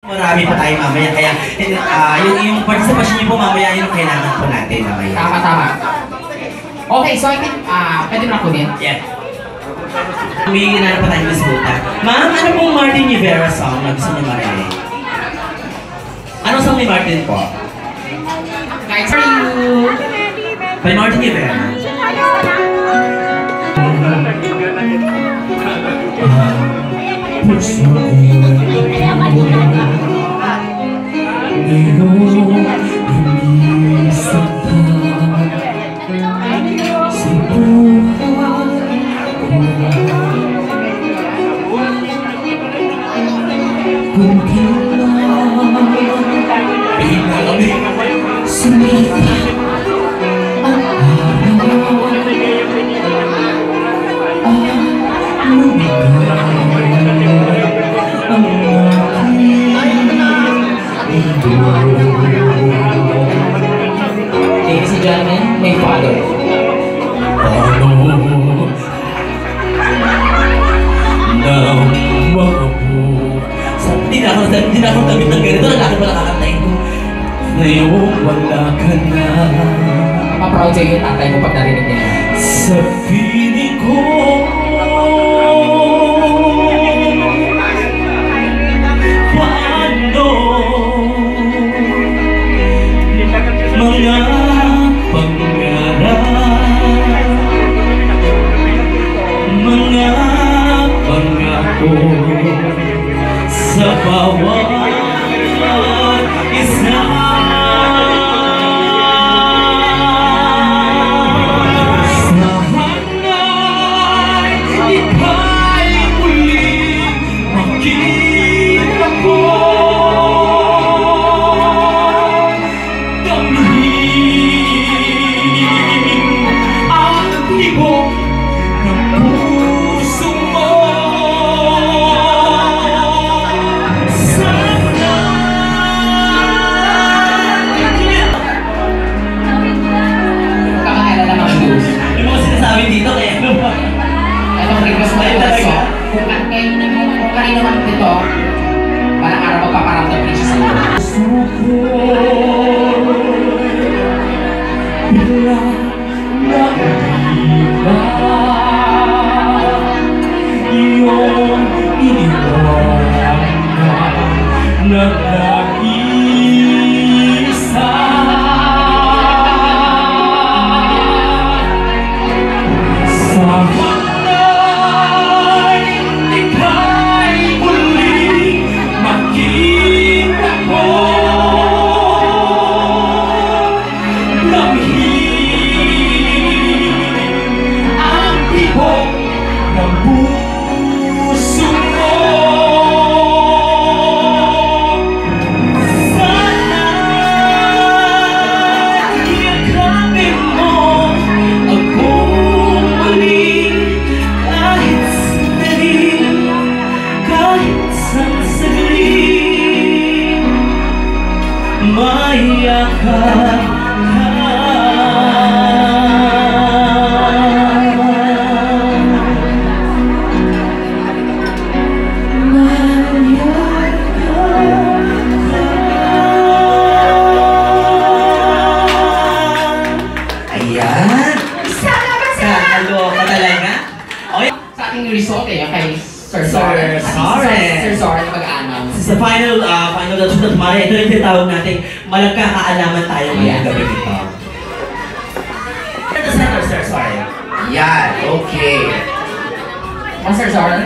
Marami pa tayo mamaya, kaya yung participation niyo po mamaya yung kailangan po natin mamaya. Tama. Okay, so I think, pwede mo na kunin? Yeah. Humingi na pa tayo ng Buta. Ma'am, ano pong Martin Rivera song na gusto niyo marinig? Anong song ni Martin po? Guys, are you? By Martin Rivera. Puso ko ngayon hindi sakta sa buhay ko. Kung kailan sumikat ang araw at lumigay ang Ladies and gentlemen, may father. paano nang makabuk Hindi na ako tabi ng ganito, nagkakit pa nakakantay ko. ngayon wala ka na Maproud sa'yo yung tatay mo pag narinig niya. sa piling ko. Paano mga pangarap, mga pangako sa bawat isa. Sana'y ika'y muling makita ko. Damhin ang tibok ng puso mo. Kakakilala ng blues. Yung mga sinasabi dito, kaya ano ba? Itong request mo Ay, yung talaga? song. Kung kanino man ito, parang araw magpaparamdam rin siya sa'yo. Bigla na iba iyong iniwan na nag-iisa. Sana'y ika'y muling makita ko. Damhin ang tibok ng puso mo. Sana'y yakapin mo ako muli kahit sandali, kahit saglit, mayakap ka. Ayan! Kakaloka talaga. Okay, Sa ating result kay Sir Sir Soren. Soren. Sir Soren mag-announce. sa final na susunod Mari, ito yung tinatawag natin, malagkakaalaman tayo ngayong gabi dito. Ito, Sir, sorry. Yan, okay. Sir Soren?